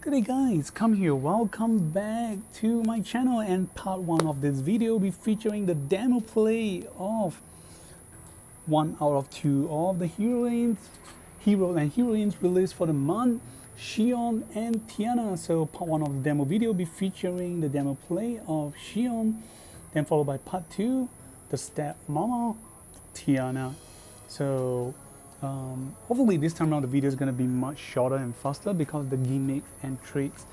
Good day guys, come here, welcome back to my channel, and part 1 of this video will be featuring the demo play of 1 out of 2 of the heroes and heroines released for the month, Shion and Tiana. So part 1 of the demo video will be featuring the demo play of Shion, then followed by part 2, the stepmama, Tiana. So hopefully this time around the video is going to be much shorter and faster because the gimmicks and tricks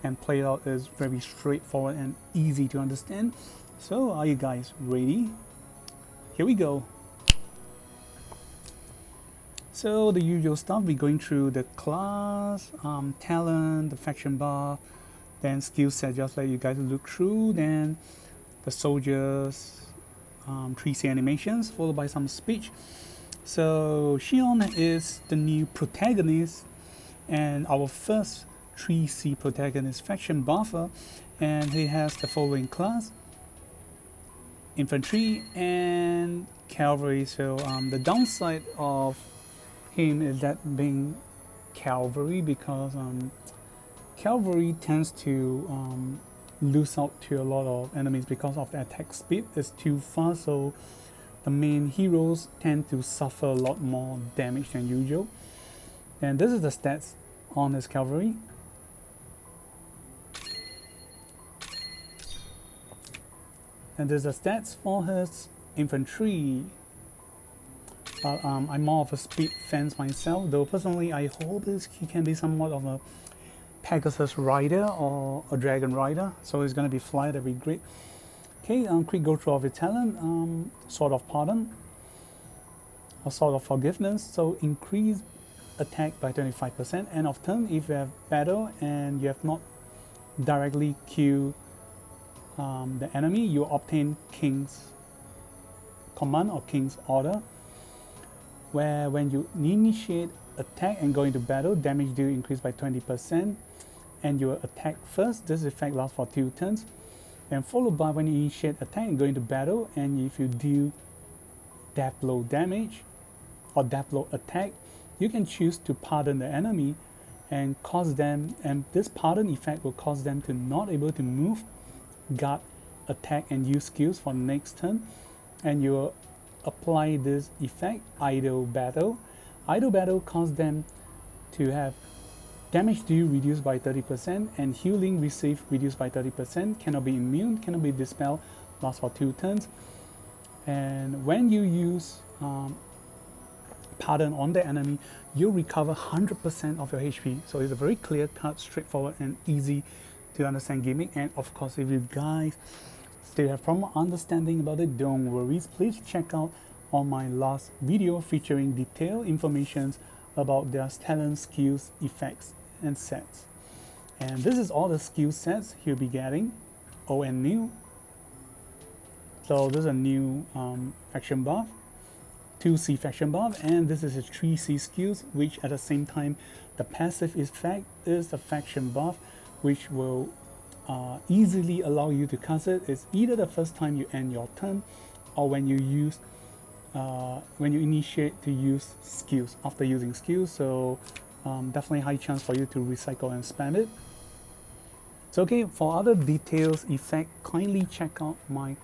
and play out is very straightforward and easy to understand. So are you guys ready? Here we go. So the usual stuff, we're going through the class, talent, the faction bar, then skill set, just like you guys look through, then the soldiers, 3C animations, followed by some speech. So Shion is the new protagonist and our first 3C protagonist faction buffer, and he has the following class: infantry and cavalry. So the downside of him is that being cavalry, because cavalry tends to lose out to a lot of enemies because of the attack speed is too fast. So the main heroes tend to suffer a lot more damage than usual. And this is the stats on his cavalry. And there's the stats for his infantry. I'm more of a speed fan myself, though personally I hope he can be somewhat of a Pegasus rider or a dragon rider. So he's going to be fly, that'd be great. Okay, quick go through of your talent, Sword of Pardon, or Sword of Forgiveness. So increase attack by 25%. End of turn, if you have battle and you have not directly killed the enemy, you obtain King's Command or King's Order, where when you initiate attack and go into battle, damage deal increase by 20%, and you attack first. This effect lasts for 2 turns. And followed by when you initiate attack and go into battle, and if you deal death blow damage or death blow attack, you can choose to pardon the enemy and cause them, and this pardon effect will cause them to not able to move, guard, attack and use skills for next turn. And you will apply this effect, idle battle. Idle battle causes them to have damage deal reduced by 30% and healing received reduced by 30%, cannot be immune, cannot be dispelled, lasts for 2 turns. And when you use pardon on the enemy, you recover 100% of your HP. So it's a very clear cut, straightforward and easy to understand gimmick. And of course, if you guys still have problem understanding about it, don't worry, please check out on my last video featuring detailed information about their talent, skills, effects and sets. And this is all the skill sets he'll be getting, old and new. So this is a new faction buff, 2C faction buff, and this is his 3C skills, which at the same time the passive effect is the faction buff, which will easily allow you to cast it. It's either the first time you end your turn or when you use when you initiate to use skills after using skills. So definitely high chance for you to recycle and spam it. So okay, for other details, effect, kindly check out my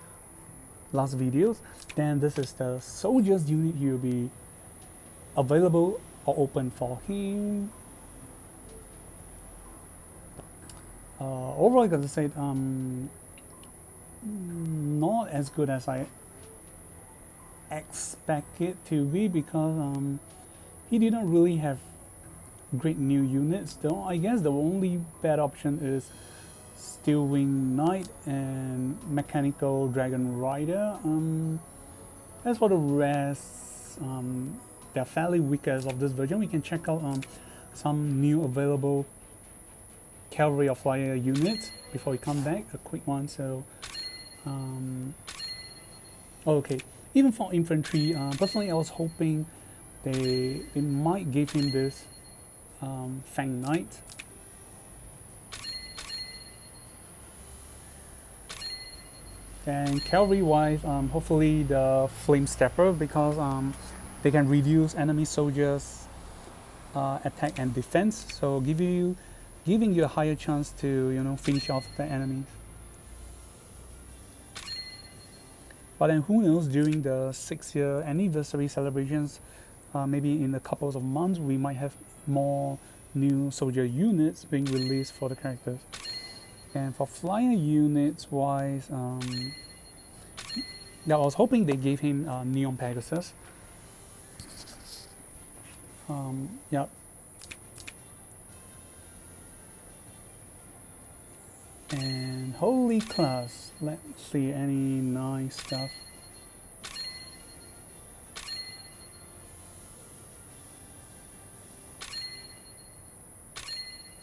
last videos. Then this is the soldiers unit. He will be available or open for him. Overall, I gotta say, not as good as I expect it to be, because he didn't really have great new units, though. I guess the only bad option is Steel Wing Knight and Mechanical Dragon Rider. As for the rest, they're fairly weak as of this version. We can check out some new available cavalry or flyer units before we come back. A quick one. So okay, even for infantry, personally I was hoping they might give him this Fang Knight. And cavalry wise, hopefully the Flame Stepper, because they can reduce enemy soldiers attack and defense, so give you giving you a higher chance to, you know, finish off the enemies. But then who knows, during the 6-year anniversary celebrations, maybe in a couple of months, we might have more new soldier units being released for the characters. And for flyer units wise, yeah, I was hoping they gave him Neon Pegasus. Yeah. And holy class, let's see any nice stuff.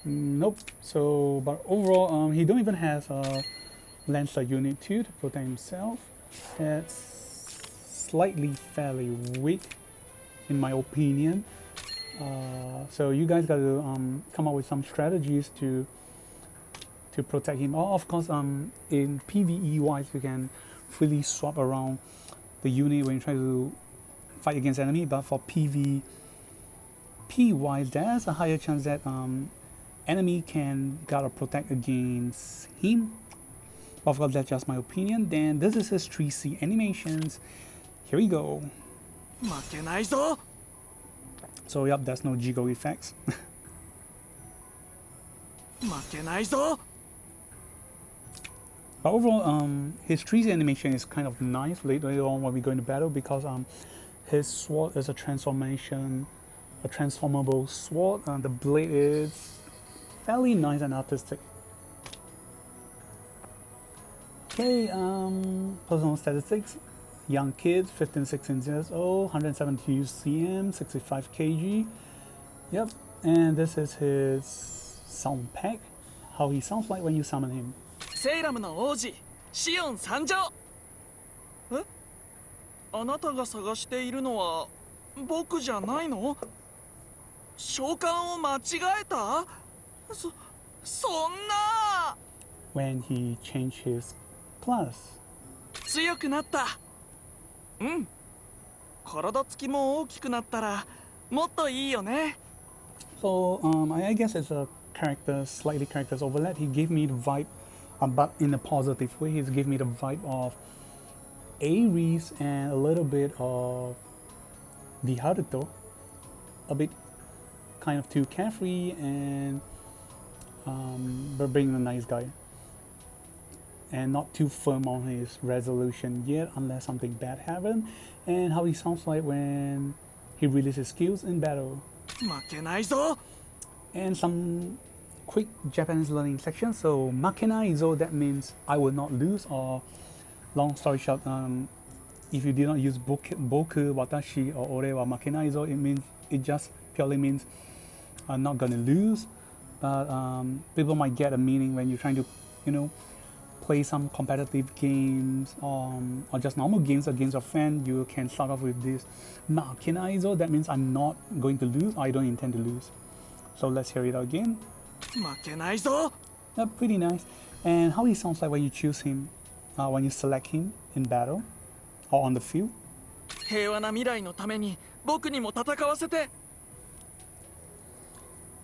Nope. So, but overall, he don't even have a Lancer unit 2 to protect himself. That's slightly fairly weak, in my opinion. So you guys got to come up with some strategies to protect him. Oh, of course, in PvE wise, you can freely swap around the unit when you try to fight against enemy. But for PvP wise, there's a higher chance that enemy can gotta protect against him. Of course, that's just my opinion. Then this is his 3C animations. Here we go. So yep, there's no jiggle effects. But overall, his 3C animation is kind of nice later on when we go into battle, because his sword is a transformable sword. The blade is fairly nice and artistic. Okay, personal statistics. Young kid, 15-16 years old, 172 cm, 65 kg. Yep, and this is his sound pack. How he sounds like when you summon him. セイラムの王子シオン参上。え？あなたが探しているのは僕じゃないの？召喚を間違えた？そんな。When he changed his class. 強くなった。うん。体つきも大きくなったらもっといいよね。So I guess it's a slightly characters overlap. He gave me the vibe, but in a positive way. He's gave me the vibe of Ares and a little bit of the Haruto. A bit kind of too carefree and but being a nice guy. And not too firm on his resolution yet, unless something bad happened. And how he sounds like when he releases his skills in battle. And some quick Japanese learning section. So makenaizo, that means I will not lose, or long story short, if you did not use boku, watashi, or ore wa makenaizo, it just purely means I'm not gonna lose. But people might get a meaning when you're trying to, you know, play some competitive games or just normal games against a friend. You can start off with this makenaizo, that means I'm not going to lose, I don't intend to lose. So let's hear it out again. Makenaizo. Yeah, pretty nice. And how he sounds like when you choose him, when you select him in battle or on the field. 平和な未来のために僕にも戦わせて。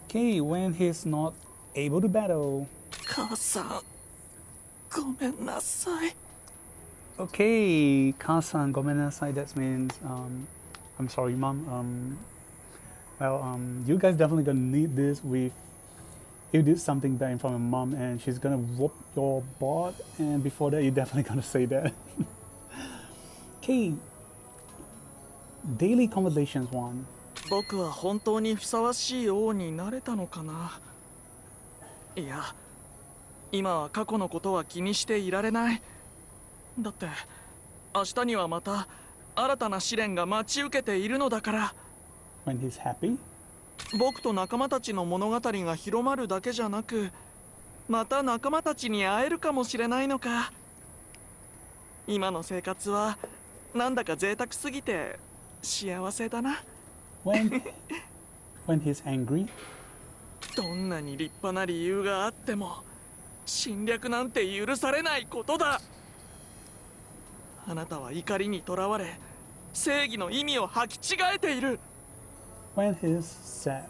Okay, when he's not able to battle. 母さん、ごめんなさい。Okay, Kasan, gomenasai, that means I'm sorry, mom. Well, you guys definitely gonna need this if you did something bad in front of mom and she's gonna whoop your butt, and before that you're definitely gonna say that. Okay, daily conversations 1. 僕は本当にふさわしい王になれたのかな。いや、今は過去のことは気にしていられない。だって明日にはまた新たな試練が待ち受けているのだから。When he's happy. 僕と仲間たちの物語が広まるだけじゃなく、また仲間たちに会えるかもしれないのか。今の生活はなんだか贅沢すぎて幸せだな。When he's angry. どんなに立派な理由があっても侵略なんて許されないことだ。あなたは怒りにとらわれ正義の意味を履き違えている。When he's sad.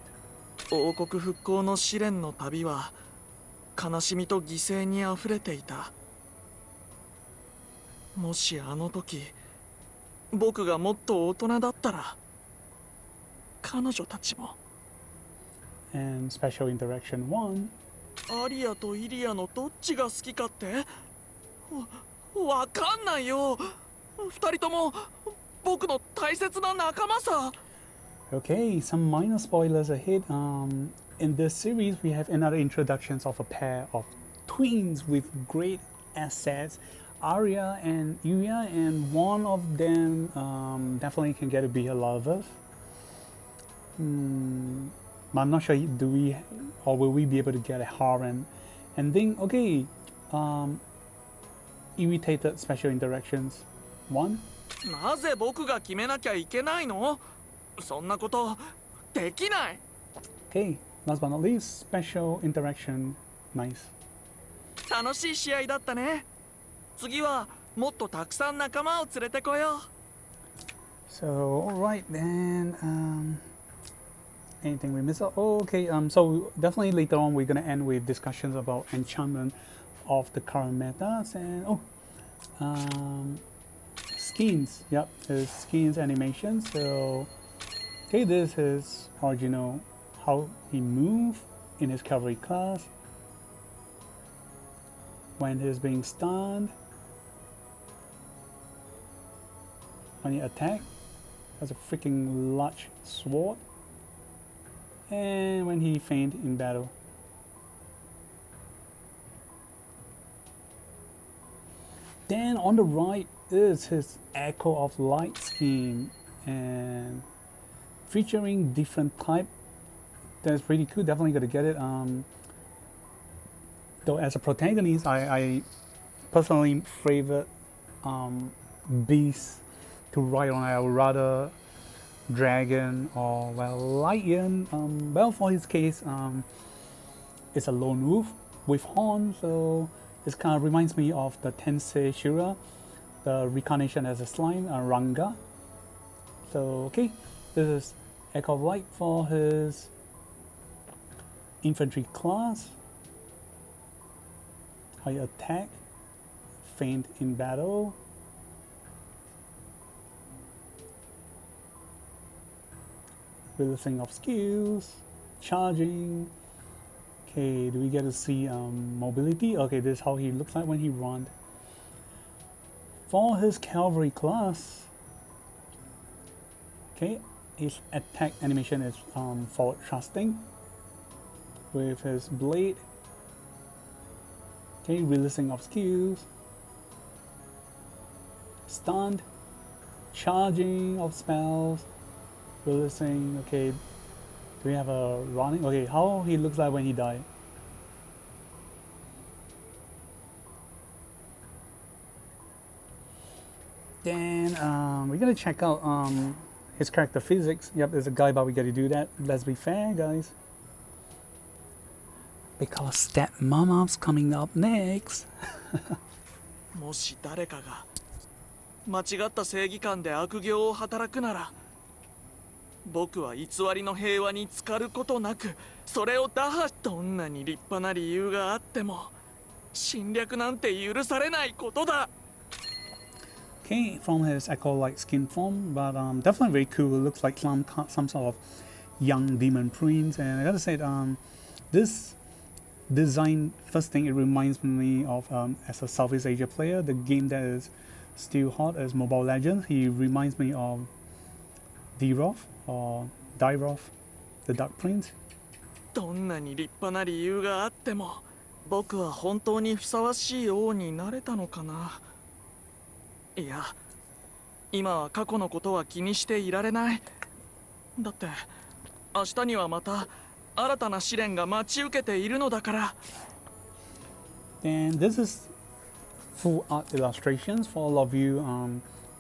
王国復興の試練の旅は悲しみと犠牲にあふれていた。もしあの時僕がもっと大人だったら、彼女たちも。 And special interaction 1. アリアとイリアのどっちが好きかって？わかんないよ。二人とも僕の大切な仲間さ。 Okay, some minor spoilers ahead. In this series, we have another introductions of a pair of twins with great assets, Arya and Yuya, and one of them definitely can get to be a lover. But I'm not sure do we or will we be able to get a harem ending. Okay, irritated special interactions 1. なぜ僕が決めなきゃいけないの？そんなことできない。 Okay, last but not least, special interaction nice. 楽しい試合だったね。次はもっとたくさん仲間を連れてこよう。 So alright then, anything we missed out? Oh, okay, so definitely later on we're gonna end with discussions about enchantment of the current metas and skins. Yep, there's skins animation. So okay, this is original how he move in his cavalry class when he's being stunned, when he attack has a freaking large sword, and when he faint in battle. Then on the right is his Echo of Light scheme and featuring different type. That's pretty cool. Definitely gotta get it. Though as a protagonist, I personally favorite beast to ride on. I would rather dragon or well lion. Well, for his case, it's a lone wolf with horn, so it kind of reminds me of the Tensei Shura, the reincarnation as a slime, Ranga. So okay, this is Echo of Light for his infantry class. How you attack, faint in battle. Releasing of skills, charging. Okay, do we get to see mobility? Okay, this is how he looks like when he runs. For his cavalry class, okay, his attack animation is forward thrusting with his blade. Okay, releasing of skills, stunned, charging of spells, releasing. Okay, do we have a running? Okay, how he looks like when he died. Then we're gonna check out his character physics. Yep, there's a guy, but we gotta do that. Let's be fair, guys. Because stepmom's coming up next. もし誰かが間違った正義感で悪行を働くなら、僕は偽りの平和に浸かることなくそれを打破。どんなに立派な理由があっても侵略なんて許されないことだ。 Okay, from his echo-like skin form, but definitely very cool. It looks like some sort of young demon prince, and I gotta say, this design, first thing, it reminds me of as a Southeast Asia player, the game that is still hot as Mobile Legends. He reminds me of D-Roth or Dairoth, the Dark Prince. どんなに立派な理由があっても僕は本当にふさわしい王になれたのかな。いや、今は過去のことは気にしていられない。だって明日にはまた新たな試練が待ち受けているのだから。 And this is full art illustrations for all of you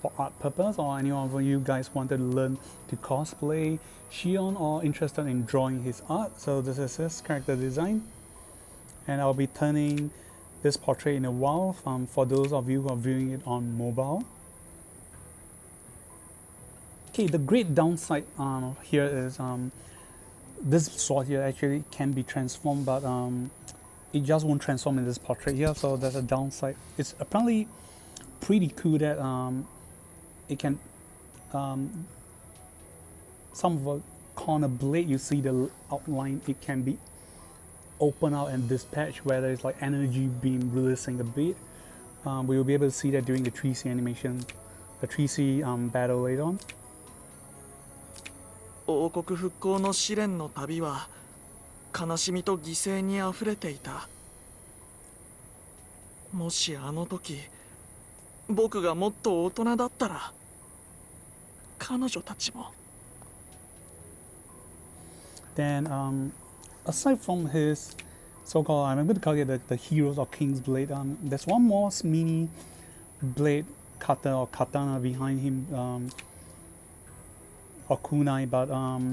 for art purpose, or any of you guys wanted to learn to cosplay Shion or interested in drawing his art. So this is his character design, and I'll be turning this portrait in a while for those of you who are viewing it on mobile. Okay, the great downside here is this sword here actually can be transformed, but it just won't transform in this portrait here, so there's a downside. It's apparently pretty cool that it can some of the corner blade, you see the outline, it can be open out and dispatched where there's like energy being releasing a bit. We will be able to see that during the 3C animation, the 3C battle later on. 王国復興の試練の旅は悲しみと犠牲にあふれていた。もしあの時僕がもっと大人だったら彼女たちも。Then aside from his so-called, I'm going to call it the Heroes of King's Blade, there's one more mini blade cutter or katana behind him, or kunai, but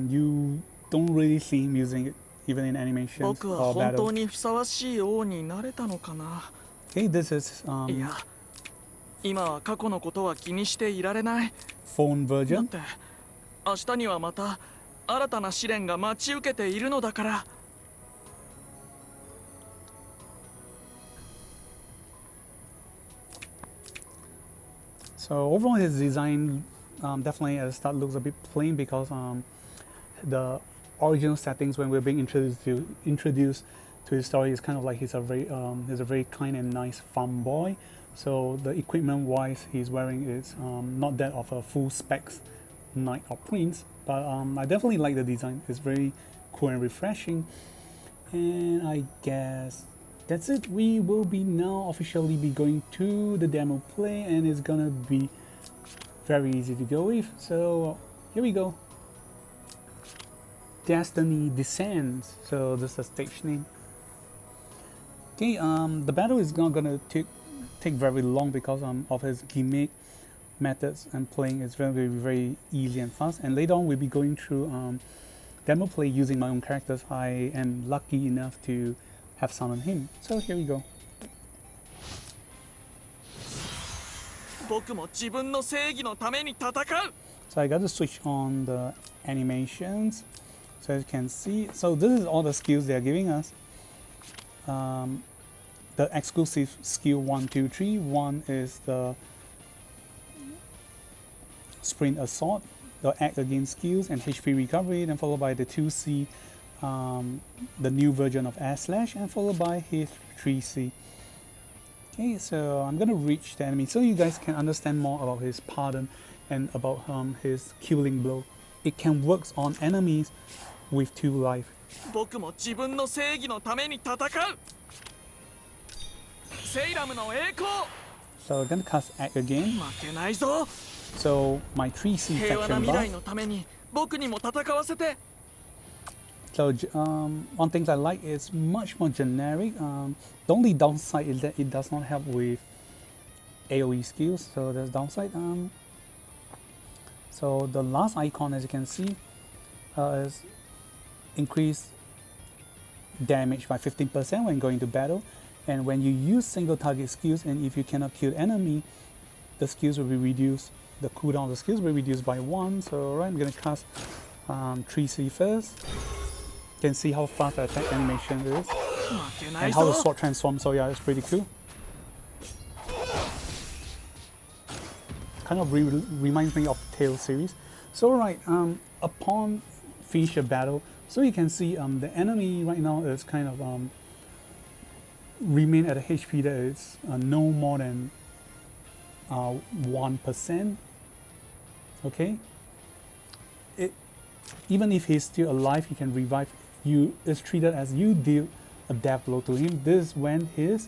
you don't really see him using it even in animations 僕は or 本当 battle. にふさわしい王になれたのかな。 Okay, this is いや、今は過去のことは気にしていられない。 phone だっ version. て明日にはまた新たな試練が待ち受けているのだから。 So overall, his design definitely at the start looks a bit plain because the original settings when we're being introduced to his story is kind of like he's a very kind and nice farm boy. So the equipment wise he's wearing is not that of a full specs knight or prince, but I definitely like the design. It's very cool and refreshing. And I guess that's it. We will be now officially be going to the demo play, and it's gonna be very easy to go with. So here we go. Destiny Descends. So this is the stage name. Okay, the battle is not gonna take very long because of his gimmick methods and playing is very easy and fast. And later on we'll be going through demo play using my own characters. I am lucky enough to have summoned him. So here we go. 僕も自分の正義のために戦う。 So I got to switch on the animations. So as you can see, so this is all the skills they are giving us. The exclusive skill 1, 2, 3. One is the sprint assault, the act against skills and HP recovery, then followed by the 2C, the new version of air slash, and followed by his 3C. Okay, so I'm gonna reach the enemy so you guys can understand more about his pardon and about his killing blow. It can work on enemies with 2 life. 僕も自分の正義のために戦う。セイラムの栄光。 So we're gonna cast act again. 負けないぞ。 So my 3C 平和な faction 未来 buff. のために僕にも戦わせて。 So one thing I like is much more generic. The only downside is that it does not help with AoE skills. So there's downside. So the last icon, as you can see, is increase damage by 15% when going to battle. And when you use single target skills, and if you cannot kill enemy, the skills will be reduced. The cooldown of the skills will be reduced by 1. So right, I'm gonna cast 3C first. You can see how fast the attack animation is 負けない and how the ぞ。 sword transforms. So yeah, it's pretty cool. Kind of reminds me of the Tale series. So right, upon finish a battle, so you can see the enemy right now is kind of remain at a HP that is no more than 1%. Okay. Even if he's still alive, he can revive you. It's treated as you deal a death blow to him. This is when his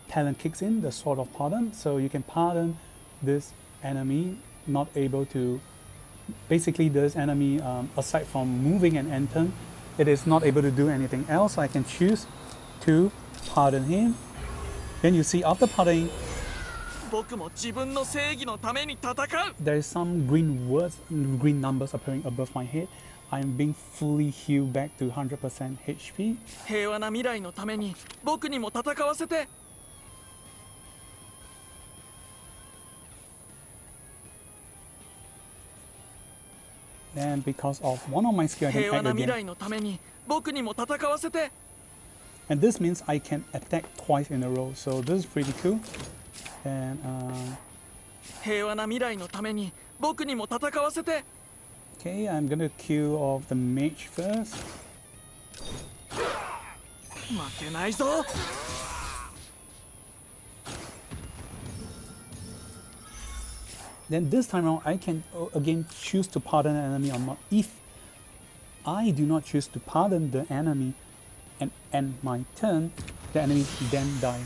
talent kicks in, the Sword of Pardon. So you can pardon this enemy, not able to. Basically, this enemy, aside from moving and enter, it is not able to do anything else. I can choose to pardon him. Then you see after pardoning, 僕も自分の正義のために戦う。 there is some green words, green numbers appearing above my head. I'm being fully healed back to 100% HP. 平和な未来のために僕にも戦わせて。And because of one of my skill, I 平 can 和 act な未 again. 来のために僕にも戦わせて And this means I can attack twice in a row. So this is pretty cool. And 平和な未来のために僕にも戦わせて okay, I'm gonna kill off the mage first. 負けないぞ Then this time around, I can again choose to pardon an enemy or not. If I do not choose to pardon the enemy and end my turn, the enemy then die.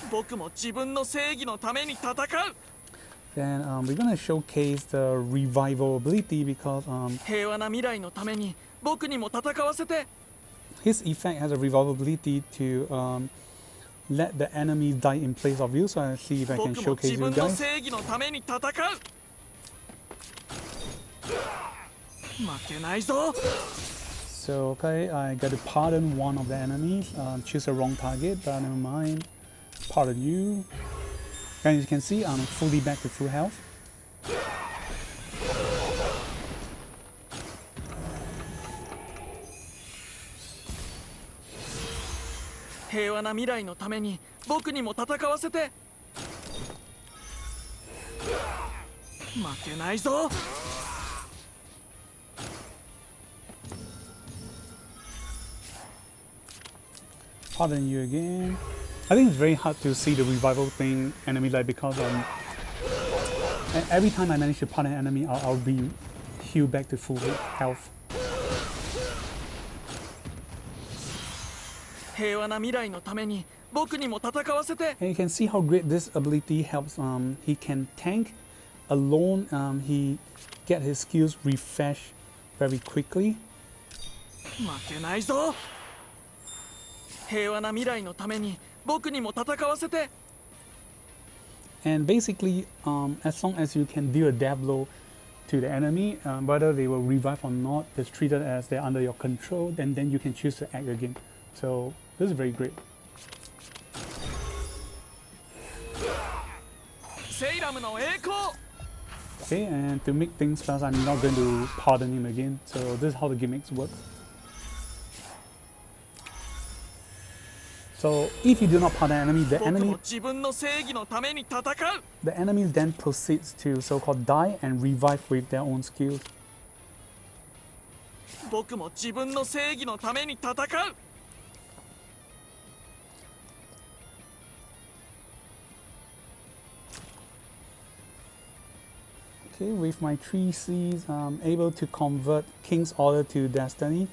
僕も自分の正義のために戦う Then we're gonna showcase the revival ability because 平和な未来のために僕にも戦わせて his effect has a revival ability to let the enemy die in place of you. So I'll see if I can 僕も showcase 自 you 分の guys. 正義のために戦う負けないぞ So okay, I got to pardon one of the enemies. Choose a wrong target, but never mind. Pardon you. And you can see I'm fully back to full health. 平和な未来のために僕にも戦わせて負けないぞ Pardon you again. I think it's very hard to see the revival thing enemy like because every time I manage to pardon an enemy, I'll be healed back to full health. 平和な未来のために僕にも戦わせて And you can see how great this ability helps. He can tank alone. He get his skills refresh very quickly. 負けないぞ平和な未来のために僕にも戦わせて And basically, as long as you can deal a death blow to the enemy, whether they will revive or not, it's treated as they're under your control, and then you can choose to act again. So this is very great. セイラムの栄光 Okay, and to make things fast, I'm not going to pardon him again. So this is how the gimmicks work. So if you do not pardon an enemy, 僕も自分の正義のために戦う the enemy then proceeds to so-called die and revive with their own skills. 僕も自分の正義のために戦う Okay, with my 3 C's, I'm able to convert King's Order to Destiny.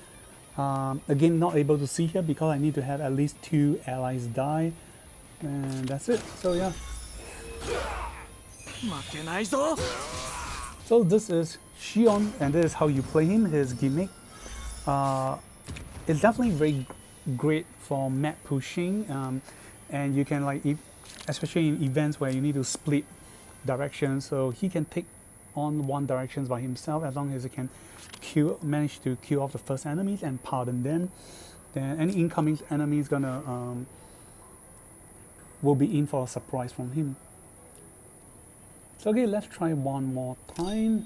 Again, not able to see here because I need to have at least 2 allies die. And that's it. So yeah. 負けないぞ So this is Shion, and this is how you play him, his gimmick. It's definitely very great for map pushing, and you can especially in events where you need to split directions, so he can take on one direction by himself as long as he can manage to kill off the first enemies and pardon them. Then any incoming enemy is gonna will be in for a surprise from him. So okay, let's try one more time.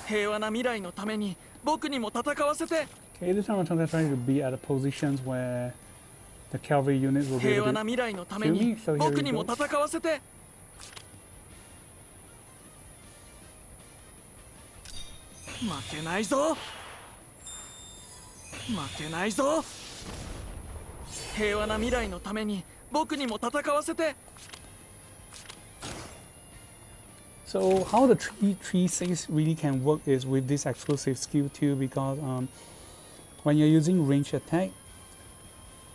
平和な未来のために僕にも戦わせて Okay, this time I'm trying to be at the positions where the cavalry units will be 平 able 和な to 未来のために So here we 僕にも go. 戦わせて負けないぞ負けないぞ平和な未来のために僕にも戦わせて So how the 3-6 really can work is with this exclusive skill too, because when you're using range attack,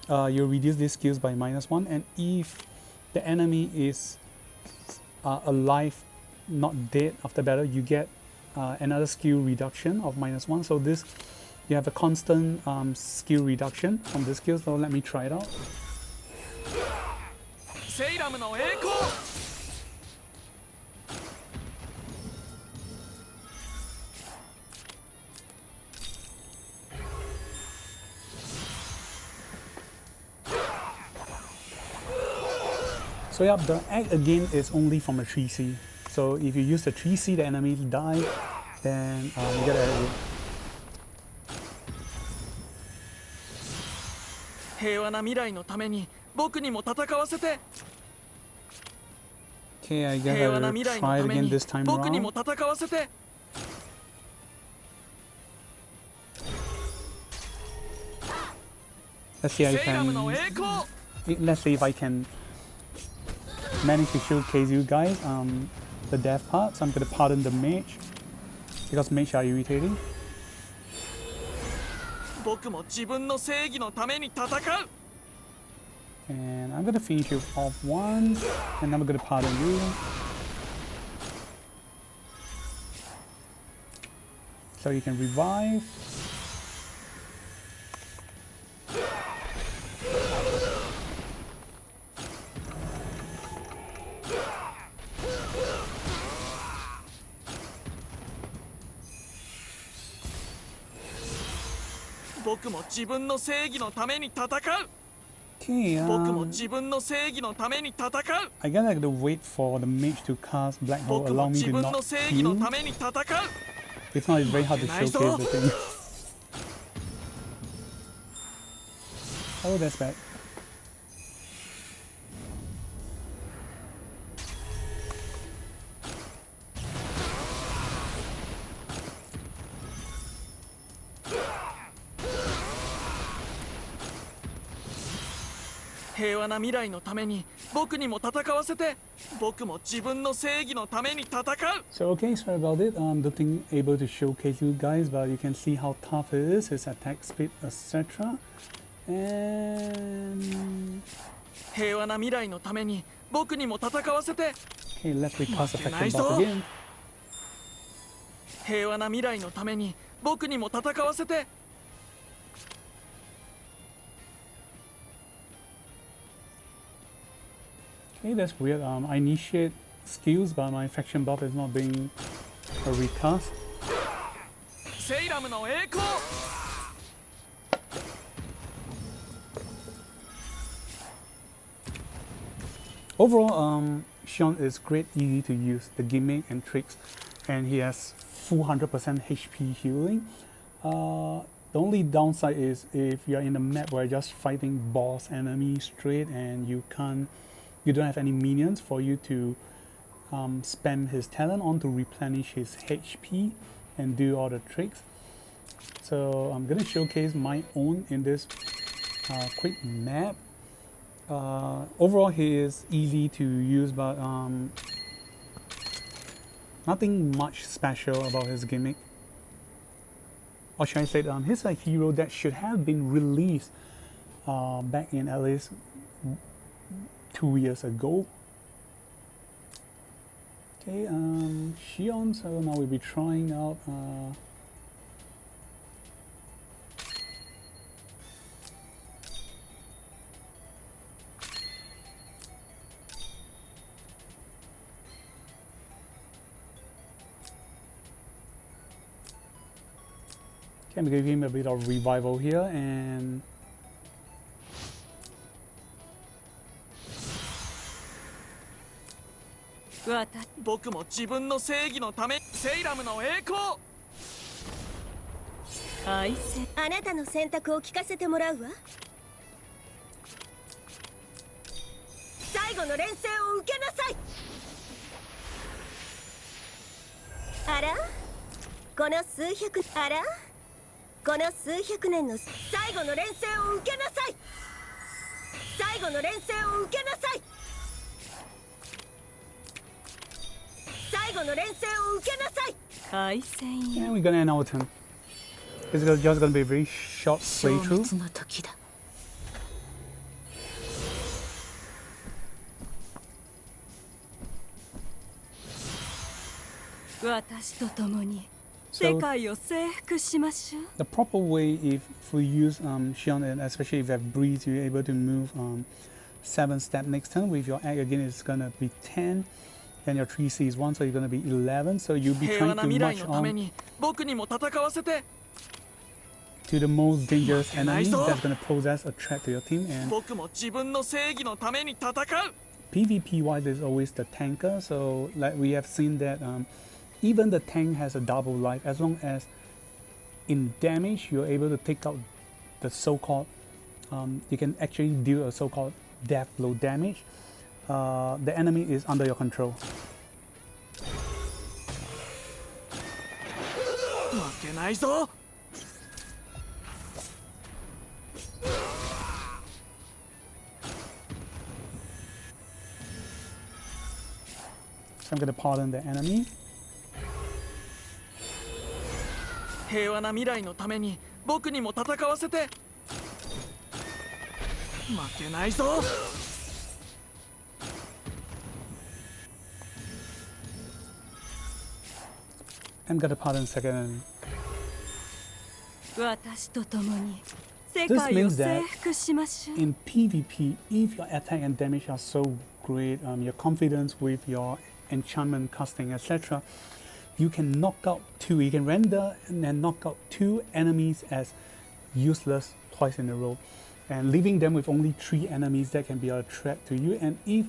you reduce these skills by -1, and if the enemy is alive, not dead after battle, you get another skill reduction of -1. So this, you have a constant skill reduction from this skill. So let me try it out. セイラムの栄光 Okay, So yeah, the egg again is only from a 3C. So if you use the 3C, the enemy die, then you get an egg again. 平和な未来のために僕にも戦わせて。 Okay, I 平和な gotta 未来の try た it め again に this time 僕にも around. 戦わせて。 Let's see, I セイラムの can. 栄光。 Let's see if I can manage to showcase you guys the death part. So I'm gonna pardon the mage because mage are irritating. 僕も自分の正義のために戦う。 And I'm gonna finish you off once, and then I'm gonna pardon you. So you can revive. "僕も自分の正義のために戦う。 Okay, 僕も自分の正義のために戦う。 I guess I gotta wait for the mage to cast Black Hole, 僕 allow も me 自 to 分の not 正義の heal. ために戦う。 If not, it's very hard to Nice, showcase oh. the thing. Oh, that's bad. "平和な未来のために僕にも戦わせて。僕も自分の正義のために戦う。 So okay, sorry about it. Don't think able to showcase you guys, but you can see how tough it is, his attack speed, etc. And 平和な未来のために僕にも戦わせて。 okay, let's recast affection Nice, buff oh. again. 平和な未来のために僕にも戦わせて。 Okay, that's weird. I initiate skills, but my affection buff is not being recast. セイラムの栄光。 Overall, Shion is great, easy to use, the gimmick and tricks, and he has full 100% HP healing. The only downside is if you're in a map where you're just fighting boss enemies straight and you don't have any minions for you to spam his talent on to replenish his HP and do all the tricks. So I'm gonna showcase my own in this quick map. Overall, he is easy to use, but nothing much special about his gimmick. Or should I say, he's a hero that should have been released back in at least 2 years ago. Okay, Shion, so now we'll be trying out okay, I'm gonna give him a bit of revival here and「僕も自分の正義のため。セイラムの栄光。 あなたの選択を聞かせてもらうわ。最後の連戦を受けなさい。あらこの数百年の最後の連戦を受けなさい。最後の連戦を受けなさい。最後の連戦を受けなさい。 and we're gonna end our turn. It's just gonna be a very short playthrough. の時だ。私と共に So 世界を征服しましょう。 the proper way, if we use Shion, and especially if you have breeze, you're able to move 7 step next turn. With your egg again, it's gonna be 10. Then your 3C is 1, so you're gonna be 11. So you'll be 平和 trying な to 未来 march のため on に僕にも戦わせて。 to the most dangerous enemy Nice, oh. that's gonna pose as a threat to your team. And 僕も自分の正義のために戦う。PvP wise is always the tanker, so like we have seen that even the tank has a double life as long as in damage you're able to take out the so-called you can actually deal a so-called death blow damage. The enemy is under your control. 負けないぞ。 So I'm going to pardon the enemy. 平和な未来のために僕にも戦わせて。負けないぞ。 I'm going to pardon second. 私と共に世 This 界を means 征 that 服しましょう。 in PvP, if your attack and damage are so great, your confidence with your enchantment casting, etc., you can knock out two. You can render and then knock out two enemies as useless twice in a row, and leaving them with only 3 enemies that can be a threat to you. And if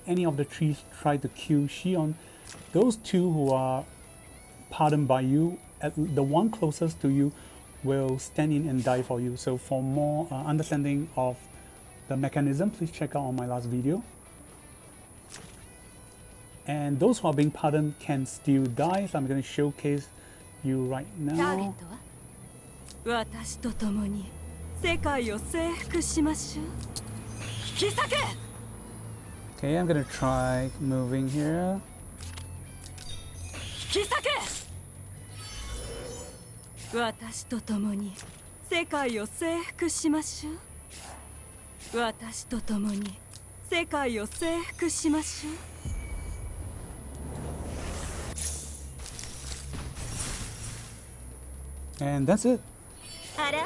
any of the 3 try to kill Shion, those 2 who are pardoned by you, the one closest to you will stand in and die for you. So for more understanding of the mechanism, please check out on my last video. And those who are being pardoned can still die, so I'm going to showcase you right ターゲッ now. トは私と共に世界を征服しましょう。引き裂け。 Okay, I'm going to try moving here. 引き裂け。私と共に世界を征服しましょう。私と共に世界を征服しましょう。 And that's it. あら、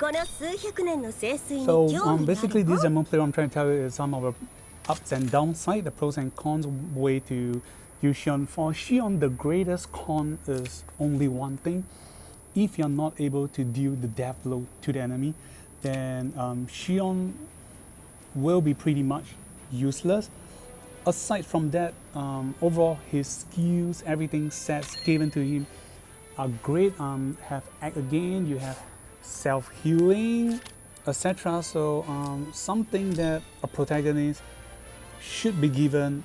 この数百年の盛水に So 興味があ basically る this の？ demo player I'm trying to tell you is some of the ups and downside, the pros and cons way to use Shion. For Shion, the greatest con is only one thing. If you're not able to deal the death blow to the enemy, then Shion will be pretty much useless. Aside from that, overall his skills, everything sets given to him are great. Have act again, you have self-healing, etc. So something that a protagonist should be given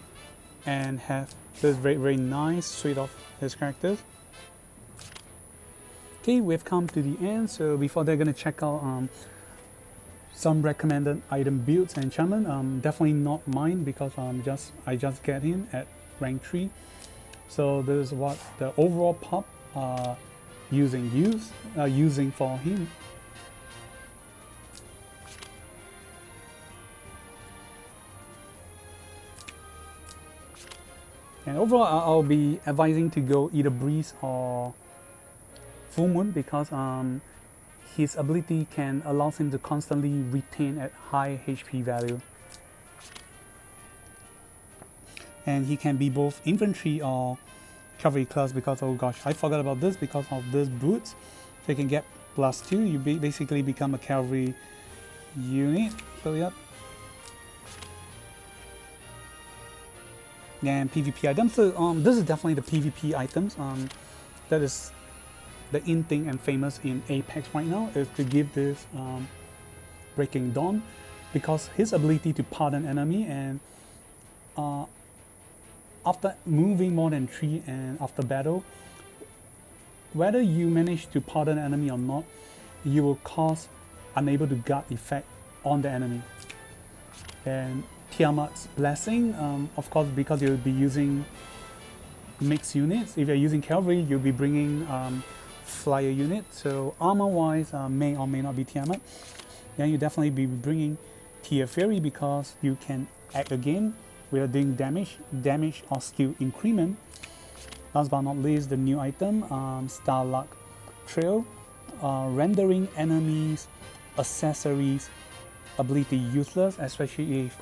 and have this very, very nice suite of his characters. Okay, we've come to the end. So before they're gonna check out some recommended item builds and enchantment. Definitely not mine because I just get him at rank 3. So this is what the overall pop using for him. And overall, I'll be advising to go either Breeze or Full Moon because his ability can allow him to constantly retain at high HP value. And he can be both infantry or cavalry class because, oh gosh, I forgot about this because of this boots. So you can get +2, you basically become a cavalry unit. So yep. And PvP items. So this is definitely the PvP items. That is the in thing and famous in Apex right now is to give this Breaking Dawn because his ability to pardon enemy and after moving more than 3 and after battle, whether you manage to pardon enemy or not, you will cause unable to guard effect on the enemy. And Tiamat's Blessing, of course, because you'll be using mixed units. If you're using cavalry, you'll be bringing flyer units. So armor-wise, may or may not be Tiamat. Then you definitely be bringing Tia Fury because you can act again without doing damage or skill increment. Last but not least, the new item, Starluck Trail, rendering enemies, accessories, ability useless, especially if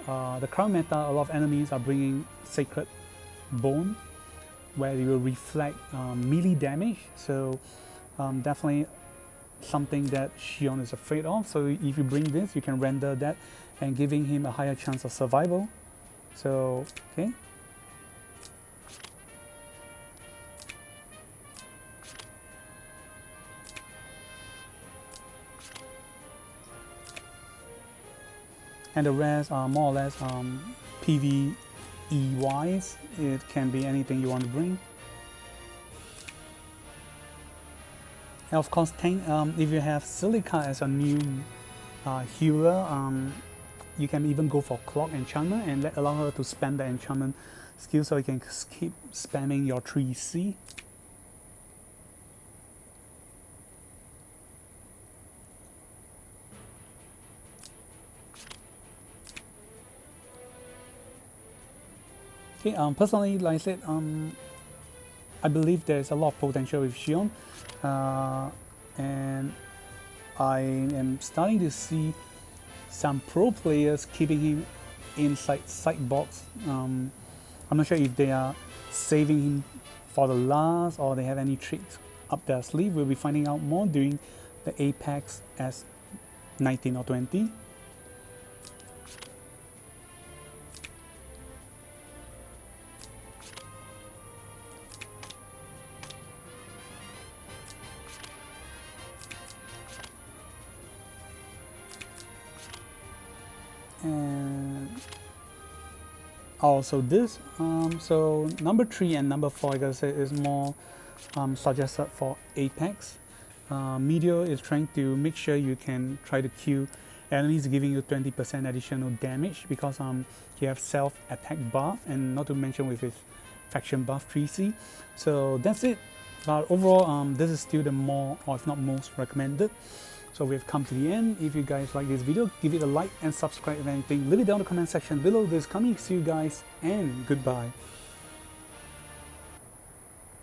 the current meta, a lot of enemies are bringing Sacred Bone, where you will reflect melee damage. So definitely something that Shion is afraid of. So if you bring this, you can render that and giving him a higher chance of survival. So, okay. And the rest are more or less PvE wise. It can be anything you want to bring. And of course, tank, if you have Silica as a new healer, you can even go for Clock Enchantment and allow her to spam the enchantment skill so you can keep spamming your 3C. Okay, personally, like I said, I believe there's a lot of potential with Shion, and I am starting to see some pro players keeping him inside sidebox. I'm not sure if they are saving him for the last or they have any tricks up their sleeve. We'll be finding out more during the Apex as 19 or 20. And also this, so number 3 and number 4, I gotta say, is more suggested for Apex. Meteor is trying to make sure you can try to kill enemies giving you 20% additional damage because you have self attack buff, and not to mention with his faction buff 3C. So that's it. But overall, this is still the more, or if not most, recommended. So we've come to the end. If you guys like this video, give it a like and subscribe if anything. Leave it down in the comment section below. This coming. See you guys and goodbye.